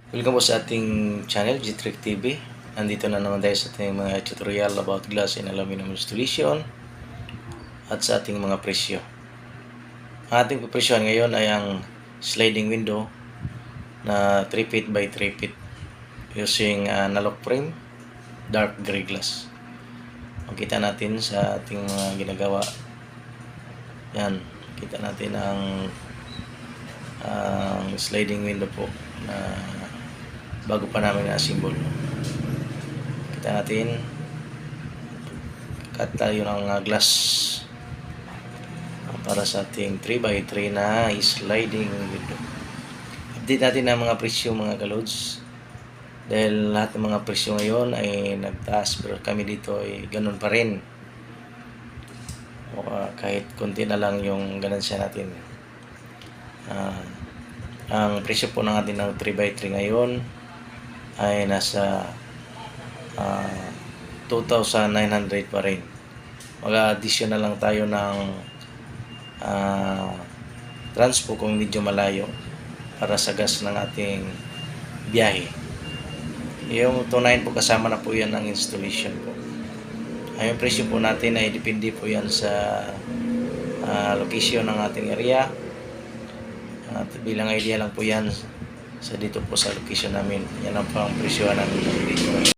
Welcome po sa ating channel, G-Trick TV. Nandito na naman tayo sa ating mga tutorial about glass and aluminum installation at sa ating mga presyo. Ang ating presyohan ngayon ay ang sliding window na 3 feet by 3 feet using analog frame, dark gray glass. Makita natin sa ating mga ginagawa. Yan, kita natin ang sliding window po na bago pa namin na-assemble. Kita natin cut tayo ng glass para sa ating 3x3 na sliding window. Update natin ang mga presyo mga kalods, dahil lahat ng mga presyo ngayon ay nagtaas, pero kami dito ay ganun pa rin, o kahit konti na lang yung ganansya natin. Ang presyo po ng ating 3x3 ngayon ay nasa 2,900 pa rin. Mag-additional lang tayo ng transpo kung medyo malayo para sa gas ng ating biyahe. Yung 2,900 po kasama na po yan ang installation po. Ang presyo po natin ay depende po yan sa location ng ating area. At bilang idea lang po yan sa dito po sa location namin. Yan ang pang presyo namin dito.